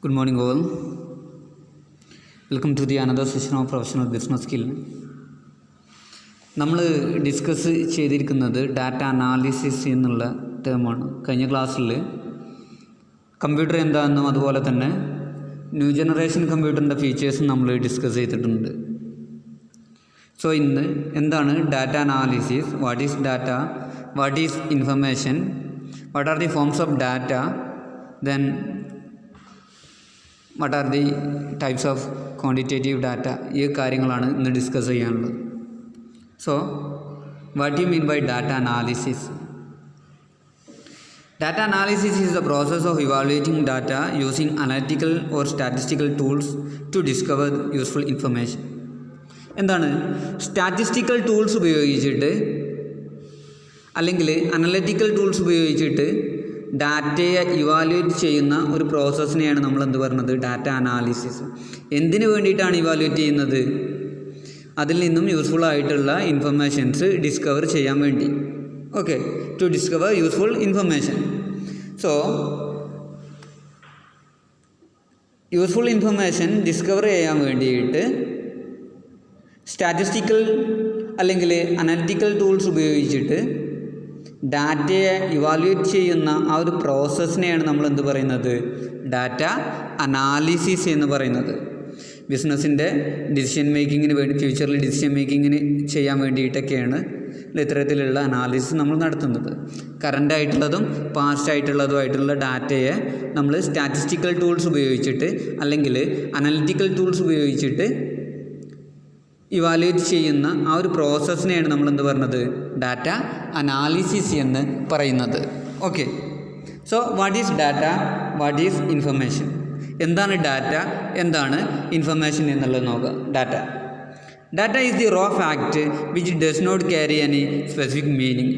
Good morning all. Welcome to the another session of professional business skill. നമ്മൾ discuss ചെയ്തിരിക്കുന്നത് data analysis എന്നുള്ള ടേമാണ്. കഴിഞ്ഞ ക്ലാസ്സിൽ കമ്പ്യൂട്ടർ എന്താണെന്നും അതുപോലെ തന്നെ ന്യൂ ജനറേഷൻ കമ്പ്യൂട്ടറിൻ്റെ ഫീച്ചേഴ്സും നമ്മൾ ഡിസ്കസ് ചെയ്തിട്ടുണ്ട്. സോ ഇന്ന് എന്താണ് data analysis, what is data, what is information, what are the forms of data, then what are the types of quantitative data, ഈ കാര്യങ്ങളാണ് ഇന്ന് ഡിസ്കസ് ചെയ്യാനുള്ളത്. So what you mean by data analysis? Data analysis is the process of evaluating data using analytical or statistical tools to discover useful information. എന്താണ് statistical tools ഉപയോഗിച്ചിട്ട് അല്ലെങ്കിൽ analytical tools ഉപയോഗിച്ചിട്ട് ഡാറ്റയെ evaluate ചെയ്യുന്ന ഒരു പ്രോസസ്സിനെയാണ് നമ്മൾ എന്ത് പറയുന്നത്, ഡാറ്റ അനാലിസിസ്. എന്തിനു വേണ്ടിയിട്ടാണ് ഇവാലുവേറ്റ് ചെയ്യുന്നത്? അതിൽ നിന്നും യൂസ്ഫുൾ ആയിട്ടുള്ള ഇൻഫർമേഷൻസ് ഡിസ്കവർ ചെയ്യാൻ വേണ്ടി. Okay, to discover useful information. So useful information discover ചെയ്യാൻ വേണ്ടിയിട്ട് സ്റ്റാറ്റിസ്റ്റിക്കൽ അല്ലെങ്കിൽ അനലിറ്റിക്കൽ ടൂൾസ് ഉപയോഗിച്ചിട്ട് ഡാറ്റയെ ഇവാലുവേറ്റ് ചെയ്യുന്ന ആ ഒരു പ്രോസസ്സിനെയാണ് നമ്മൾ എന്ത് പറയുന്നത്, ഡാറ്റ അനാലിസിസ് എന്ന് പറയുന്നത്. ബിസിനസ്സിൻ്റെ ഡിസിഷൻ മേക്കിങ്ങിന് വേണ്ടി, ഫ്യൂച്ചറിൽ ഡിസിഷൻ മേക്കിങ്ങിന് ചെയ്യാൻ വേണ്ടിയിട്ടൊക്കെയാണ് ഇത്തരത്തിലുള്ള അനാലിസിസ് നമ്മൾ നടത്തുന്നത്. കറൻ്റ് ആയിട്ടുള്ളതും പാസ്റ്റ് ആയിട്ടുള്ളതുമായിട്ടുള്ള ഡാറ്റയെ നമ്മൾ സ്റ്റാറ്റിസ്റ്റിക്കൽ ടൂൾസ് ഉപയോഗിച്ചിട്ട് അല്ലെങ്കിൽ അനലിറ്റിക്കൽ ടൂൾസ് ഉപയോഗിച്ചിട്ട് ഇവാലുവേറ്റ് ചെയ്യുന്ന ആ ഒരു പ്രോസസ്സിനെയാണ് നമ്മൾ എന്ത് പറയുന്നത്, ഡാറ്റ അനാലിസിസ് എന്ന് പറയുന്നത്. Okay, so what is data, what is information? എന്താണ് ഡാറ്റ, എന്താണ് ഇൻഫർമേഷൻ എന്നുള്ളത് നോക്കുക. Data is the raw fact which does not carry any specific meaning.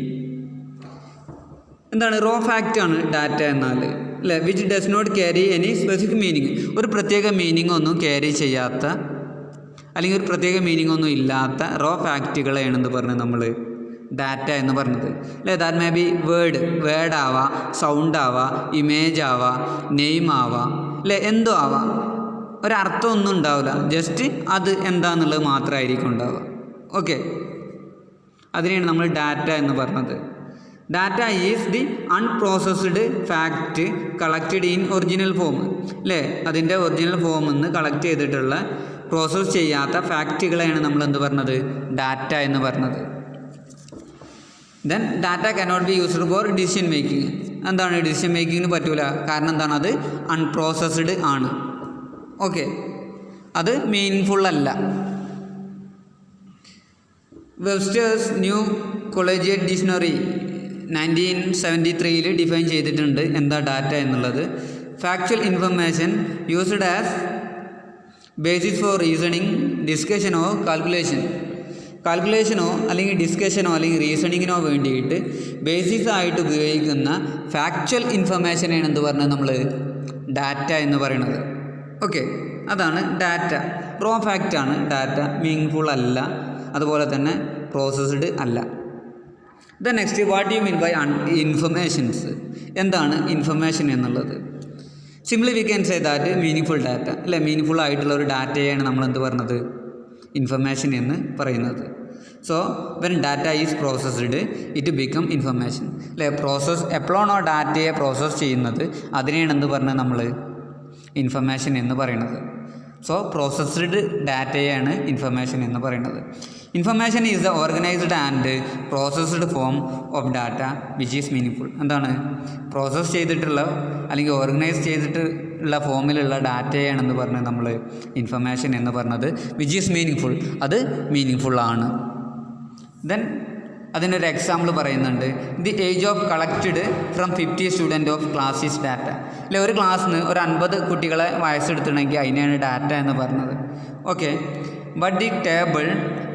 എന്താണ് റോ ഫാക്റ്റ് ആണ് ഡാറ്റ എന്നാൽ, അല്ലേ? Which does not carry any specific meaning. ഒരു പ്രത്യേക മീനിങ് ഒന്നും ക്യാരി ചെയ്യാത്ത അല്ലെങ്കിൽ ഒരു പ്രത്യേക മീനിങ് ഒന്നും ഇല്ലാത്ത റോ ഫാക്റ്റുകളെയാണ് എന്ത് പറഞ്ഞത് നമ്മൾ ഡാറ്റ എന്ന് പറഞ്ഞത്, അല്ലേ? ദാറ്റ് മേ ബി വേർഡ് ആവാം, സൗണ്ട് ആവാം, ഇമേജ് ആവാം, നെയിം ആവാം, അല്ലേ? എന്തോ ആവാം. ഒരർത്ഥമൊന്നും ഉണ്ടാവില്ല, ജസ്റ്റ് അത് എന്താണെന്നുള്ളത് മാത്രമായിരിക്കും ഉണ്ടാവുക. ഓക്കെ, അതിനെയാണ് നമ്മൾ ഡാറ്റ എന്ന് പറഞ്ഞത്. Data is the unprocessed fact collected in original form, അല്ലേ? അതിൻ്റെ ഒറിജിനൽ ഫോമിൽ നിന്ന് കളക്ട് ചെയ്തിട്ടുള്ള പ്രോസസ്സ് ചെയ്യാത്ത ഫാക്റ്റുകളെയാണ് നമ്മൾ എന്ത് പറഞ്ഞത്, ഡാറ്റ എന്ന് പറഞ്ഞത്. Then data cannot be used for decision making. എന്താണ് ഡിസിഷൻ മേക്കിങ്ങിന് പറ്റൂല, കാരണം എന്താണ്, അത് അൺപ്രോസസ്ഡ് ആണ്. ഓക്കെ, അത് മീനിങ് അല്ല. Webster's New Collegiate Dictionary 1973 define ചെയ്തിട്ടുണ്ട് എന്താ ഡാറ്റ എന്നുള്ളത്. Factual information used as basis for reasoning, ഡിസ്കഷനോ കാൽക്കുലേഷനോ അല്ലെങ്കിൽ ഡിസ്കഷനോ അല്ലെങ്കിൽ റീസണിങ്ങിനോ വേണ്ടിയിട്ട് ബേസിസ് ആയിട്ട് ഉപയോഗിക്കുന്ന ഫാക്ച്വൽ ഇൻഫർമേഷനാണ് എന്ത് പറഞ്ഞത് നമ്മൾ ഡാറ്റ എന്ന് പറയുന്നത്. ഓക്കെ, അതാണ് ഡാറ്റ. റോ ഫാക്റ്റാണ് ഡാറ്റ, മീനിങ് അല്ല, അതുപോലെ തന്നെ പ്രോസസ്ഡ് അല്ല. Then next, what you mean by informations? എന്താണ് ഇൻഫർമേഷൻ എന്നുള്ളത്? Simply we can say that meaning data, അല്ലെ? മീനിങ് ആയിട്ടുള്ള ഒരു ഡാറ്റയാണ് നമ്മൾ എന്ത് പറഞ്ഞത്, ഇൻഫർമേഷൻ എന്ന് പറയുന്നത്. So when data is processed it become information, അല്ലെ? പ്രോസസ്സ് എപ്പോഴാണോ ഡാറ്റയെ പ്രോസസ്സ് ചെയ്യുന്നത് അതിനെയാണ് എന്ത് പറഞ്ഞത് നമ്മൾ ഇൻഫർമേഷൻ എന്ന് പറയുന്നത്. സോ പ്രോസസ്ഡ് ഡാറ്റയാണ് ഇൻഫർമേഷൻ എന്ന് പറയുന്നത്. Information is the organised and processed form of data which is meaning. എന്താണ് പ്രോസസ്സ് ചെയ്തിട്ടുള്ള അല്ലെങ്കിൽ ഓർഗനൈസ് ചെയ്തിട്ടുള്ള ഫോമിലുള്ള ഡാറ്റയാണെന്ന് പറഞ്ഞത് നമ്മൾ ഇൻഫർമേഷൻ എന്ന് പറഞ്ഞത്. വിച്ച് ഈസ് മീനിങ്, അത് മീനിങ് ആണ്. ദെൻ അതിനൊരു എക്സാമ്പിൾ പറയുന്നുണ്ട്. The age of collected from 50 student of class is data, അല്ലെ? ഒരു ക്ലാസ്സിന് ഒരു 50 കുട്ടികളെ വയസ്സെടുത്തിട്ടുണ്ടെങ്കിൽ അതിനെയാണ് ഡാറ്റ എന്ന് പറഞ്ഞത്. Okay, but the table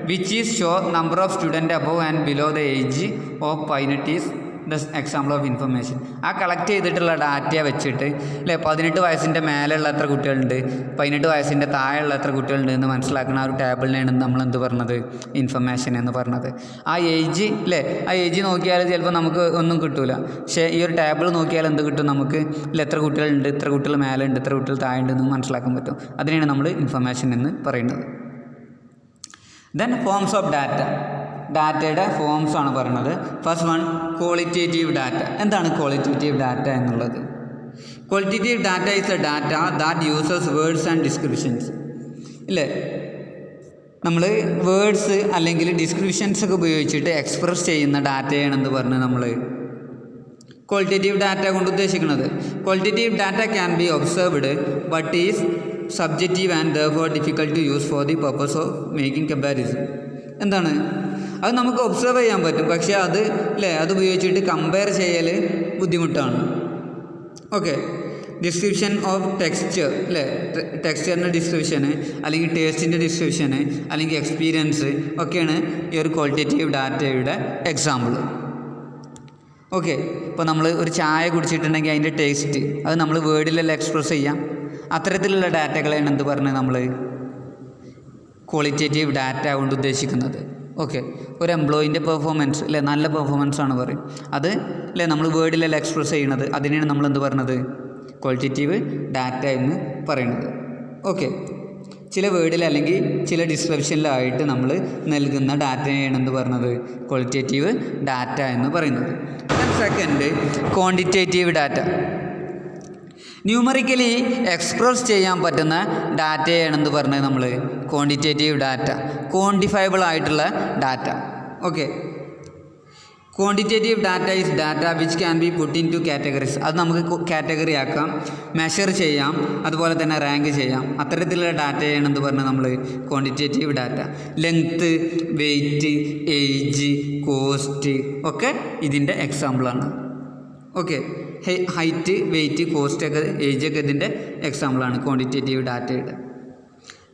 which is show number of student above and below the age of 18 is the example of information. ആ collect ചെയ്തിട്ടുള്ള ഡാറ്റ വെച്ചിട്ട് അല്ലേ 18 വയസ്സിൻ്റെ മേലെയുള്ള എത്ര കുട്ടികളുണ്ട്, 18 വയസ്സിൻ്റെ താഴെയുള്ള എത്ര കുട്ടികളുണ്ട് എന്ന് മനസ്സിലാക്കുന്ന ആ ഒരു ടേബിളിനെയാണ് നമ്മൾ എന്ത് പറഞ്ഞത്, ഇൻഫർമേഷൻ എന്ന് പറഞ്ഞത്. ആ ഏജ് അല്ലേ, ആ ഏജ് നോക്കിയാൽ ചിലപ്പോൾ നമുക്ക് ഒന്നും കിട്ടില്ല. പക്ഷേ ഈ ഒരു ടേബിൾ നോക്കിയാൽ എന്ത് കിട്ടും നമുക്ക്, ഇല്ല എത്ര കുട്ടികളുണ്ട്, ഇത്ര കുട്ടികൾ മേലെ ഉണ്ട്, ഇത്ര കുട്ടികൾ താഴെ ഉണ്ട് എന്ന് മനസ്സിലാക്കാൻ പറ്റും. അതിനെയാണ് നമ്മൾ ഇൻഫർമേഷൻ എന്ന് പറയുന്നത്. Then forms of data. ഡാറ്റയുടെ ഫോംസ് ആണ് പറയുന്നത്. First one, qualitative data. എന്താണ് ക്വാളിറ്റേറ്റീവ് ഡാറ്റ എന്നുള്ളത്? Qualitative data is A data that uses words and descriptions. ഇല്ലേ, നമ്മൾ വേർഡ്സ് അല്ലെങ്കിൽ ഡിസ്ക്രിപ്ഷൻസ് ഒക്കെ ഉപയോഗിച്ചിട്ട് എക്സ്പ്രസ് ചെയ്യുന്ന ഡാറ്റയാണെന്ന് പറഞ്ഞ് നമ്മൾ ക്വാളിറ്റേറ്റീവ് ഡാറ്റ കൊണ്ട് ഉദ്ദേശിക്കുന്നത്. Qualitative data can be observed but is subjective and therefore difficult to use for the purpose of making comparison. എന്താണ് അത്, നമുക്ക് ഒബ്സർവ് ചെയ്യാൻ പറ്റും, പക്ഷേ അത് അല്ലേ അത് ഉപയോഗിച്ചിട്ട് കമ്പയർ ചെയ്യൽ ബുദ്ധിമുട്ടാണ്. ഓക്കെ, ഡിസ്ക്രിപ്ഷൻ ഓഫ് ടെക്സ്ചർ അല്ലേ, ടെക്സ്ചറിൻ്റെ ഡിസ്ക്രിപ്ഷന് അല്ലെങ്കിൽ ടേസ്റ്റിൻ്റെ ഡിസ്ക്രിപ്ഷന് അല്ലെങ്കിൽ എക്സ്പീരിയൻസ് ഒക്കെയാണ് ഈ ഒരു ക്വാളിറ്റേറ്റീവ് ഡാറ്റയുടെ എക്സാമ്പിൾ. ഓക്കെ, ഇപ്പോൾ നമ്മൾ ഒരു ചായ കുടിച്ചിട്ടുണ്ടെങ്കിൽ അതിൻ്റെ ടേസ്റ്റ് അത് നമ്മൾ വേർഡിലല്ല എക്സ്പ്രസ് ചെയ്യാം. അത്തരത്തിലുള്ള ഡാറ്റകളാണ് എന്ത് പറഞ്ഞത് നമ്മൾ ക്വാളിറ്റേറ്റീവ് ഡാറ്റ കൊണ്ട് ഉദ്ദേശിക്കുന്നത്. ഓക്കെ, ഒരു എംപ്ലോയിൻ്റെ പെർഫോമൻസ് അല്ലേ, നല്ല പെർഫോമൻസ് ആണ് പറയും, അത് അല്ലേ നമ്മൾ വേർഡിലല്ല എക്സ്പ്രസ് ചെയ്യുന്നത്, അതിനെയാണ് നമ്മൾ എന്ത് പറഞ്ഞത് ക്വാളിറ്റേറ്റീവ് ഡാറ്റ എന്ന് പറയുന്നത്. ഓക്കെ, ചില വേർഡിൽ അല്ലെങ്കിൽ ചില ഡിസ്ക്രിപ്ഷനിലായിട്ട് നമ്മൾ നൽകുന്ന ഡാറ്റയാണ് എന്ത് പറഞ്ഞത് ക്വാളിറ്റേറ്റീവ് ഡാറ്റ എന്ന് പറയുന്നത്. Second, quantitative data. Numerically express ചെയ്യാൻ പറ്റുന്ന ഡാറ്റയാണെന്ന് പറഞ്ഞത് നമ്മൾ ക്വാണ്ടിറ്റേറ്റീവ് ഡാറ്റ, ക്വാണ്ടിഫയബിൾ ആയിട്ടുള്ള data. Okay, quantitative data is data which can be put in to categories. അത് നമുക്ക് കാറ്റഗറി ആക്കാം, മെഷർ ചെയ്യാം, അതുപോലെ തന്നെ റാങ്ക് ചെയ്യാം. അത്തരത്തിലുള്ള ഡാറ്റയാണെന്ന് പറഞ്ഞാൽ നമ്മൾ quantitative data. Length, weight, age, cost ഒക്കെ ഇതിൻ്റെ എക്സാമ്പിളാണ്. ഓക്കെ, ഹൈറ്റ്, വെയ്റ്റ്, കോസ്റ്റ് ഒക്കെ ഏജ് ഒക്കെ ഇതിൻ്റെ എക്സാമ്പിളാണ് ക്വാണ്ടിറ്റേറ്റീവ് ഡാറ്റയുടെ.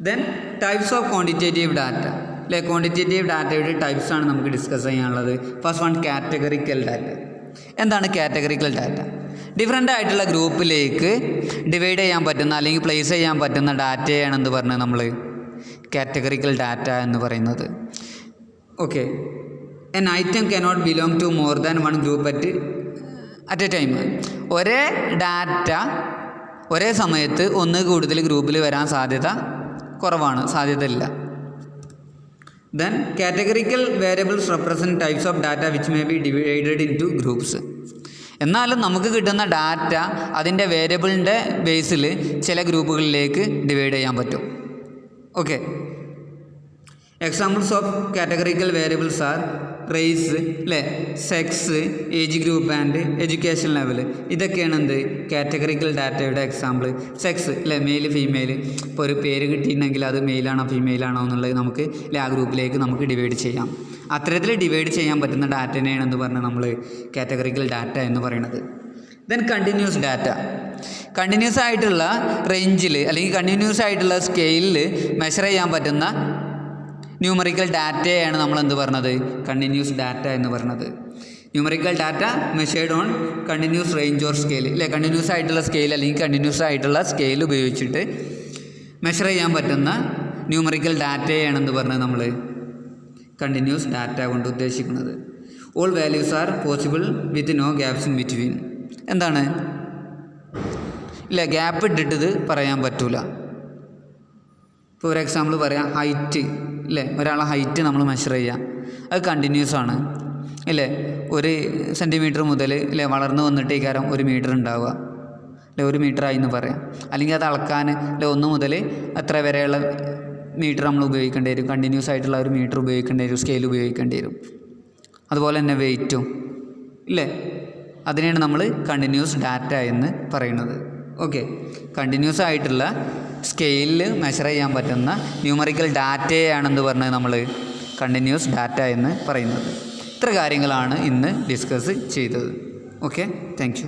Then types of quantitative data അല്ലേ, ക്വാണ്ടിറ്റേറ്റീവ് ഡാറ്റയുടെ ടൈപ്സാണ് നമുക്ക് ഡിസ്കസ് ചെയ്യാനുള്ളത്. First one, categorical data. എന്താണ് കാറ്റഗറിക്കൽ ഡാറ്റ? ഡിഫറെൻ്റ് ആയിട്ടുള്ള ഗ്രൂപ്പിലേക്ക് ഡിവൈഡ് ചെയ്യാൻ പറ്റുന്ന അല്ലെങ്കിൽ പ്ലേസ് ചെയ്യാൻ പറ്റുന്ന ഡാറ്റയാണെന്ന് പറഞ്ഞത് നമ്മൾ കാറ്റഗറിക്കൽ ഡാറ്റ എന്ന് പറയുന്നത്. Okay, an item cannot belong to more than one group at a time. ഒരേ ഡാറ്റ ഒരേ സമയത്ത് ഒന്ന് കൂടുതൽ ഗ്രൂപ്പിൽ വരാൻ സാധ്യത കുറവാണ്, സാധ്യത ഇല്ല. Then categorical variables represent types of data which may be divided in to groups. എന്നാലും നമുക്ക് കിട്ടുന്ന ഡാറ്റ അതിൻ്റെ വേരിയബിളിൻ്റെ ബേസിൽ ചില ഗ്രൂപ്പുകളിലേക്ക് ഡിവൈഡ് ചെയ്യാൻ പറ്റും. Okay, examples of categorical variables are race അല്ലേ, sex, age group and education level. ഇതൊക്കെയാണ് എന്ത് കാറ്റഗറിക്കൽ ഡാറ്റയുടെ എക്സാമ്പിൾ. സെക്സ് അല്ലേ, മെയിൽ, ഫീമെയിൽ. ഇപ്പോൾ ഒരു പേര് കിട്ടിയിട്ടുണ്ടെങ്കിൽ അത് മെയിലാണോ ഫീമെയിലാണോ എന്നുള്ളത് നമുക്ക് ആ ഗ്രൂപ്പിലേക്ക് നമുക്ക് ഡിവൈഡ് ചെയ്യാം. അത്തരത്തിൽ ഡിവൈഡ് ചെയ്യാൻ പറ്റുന്ന ഡാറ്റനെയാണെന്ന് പറഞ്ഞാൽ നമ്മൾ കാറ്റഗറിക്കൽ ഡാറ്റ എന്ന് പറയുന്നത്. Then continuous data. കണ്ടിന്യൂസ് ആയിട്ടുള്ള റേഞ്ചിൽ അല്ലെങ്കിൽ കണ്ടിന്യൂസ് ആയിട്ടുള്ള സ്കെയിലിൽ മെഷർ ചെയ്യാൻ പറ്റുന്ന ന്യൂമറിക്കൽ ഡാറ്റയാണ് നമ്മൾ എന്ത് പറഞ്ഞത് കണ്ടിന്യൂസ് ഡാറ്റ എന്ന് പറഞ്ഞത്. Numerical data measured on continuous range or scale അല്ലേ, കണ്ടിന്യൂസ് ആയിട്ടുള്ള സ്കെയിൽ അല്ലെങ്കിൽ കണ്ടിന്യൂസ് ആയിട്ടുള്ള സ്കെയിൽ ഉപയോഗിച്ചിട്ട് മെഷർ ചെയ്യാൻ പറ്റുന്ന ന്യൂമറിക്കൽ ഡാറ്റയാണെന്ന് പറഞ്ഞത് നമ്മൾ കണ്ടിന്യൂസ് ഡാറ്റ കൊണ്ട് ഉദ്ദേശിക്കുന്നത്. All values are possible with no gaps in between. എന്താണ് ഇല്ല, ഗ്യാപ്പ് ഇട്ടിട്ട് പറയാൻ പറ്റൂല. ഇപ്പോൾ ഒരു എക്സാമ്പിൾ പറയാം, ഹൈറ്റ് ഇല്ലേ, ഒരാളെ ഹൈറ്റ് നമ്മൾ മെഷർ ചെയ്യുക, അത് കണ്ടിന്യൂസ് ആണ് ഇല്ലേ. 1 സെൻറ്റിമീറ്റർ മുതൽ ഇല്ലേ വളർന്നു വന്നിട്ട് ഈ കാരം 1 മീറ്റർ ഉണ്ടാവുക അല്ലെ, 1 മീറ്ററായി എന്ന് പറയാം. അല്ലെങ്കിൽ അത് അളക്കാൻ അല്ലെ 1 മുതൽ എത്ര വരെയുള്ള മീറ്റർ നമ്മൾ ഉപയോഗിക്കേണ്ടി വരും, കണ്ടിന്യൂസ് ആയിട്ടുള്ള ഒരു മീറ്റർ ഉപയോഗിക്കേണ്ടി വരും, സ്കെയിൽ ഉപയോഗിക്കേണ്ടി വരും. അതുപോലെ തന്നെ വെയ്റ്റും ഇല്ലേ, അതിനെയാണ് നമ്മൾ കണ്ടിന്യൂസ് ഡാറ്റ എന്ന് പറയുന്നത്. ഓക്കെ, കണ്ടിന്യൂസ് ആയിട്ടുള്ള സ്കെയിലിൽ മെഷർ ചെയ്യാൻ പറ്റുന്ന ന്യൂമറിക്കൽ ഡാറ്റയാണെന്ന് പറഞ്ഞത് നമ്മൾ കണ്ടിന്യൂസ് ഡാറ്റ എന്ന് പറയുന്നത്. ഇത്ര കാര്യങ്ങളാണ് ഇന്ന് ഡിസ്കസ് ചെയ്തത്. Okay, thank you.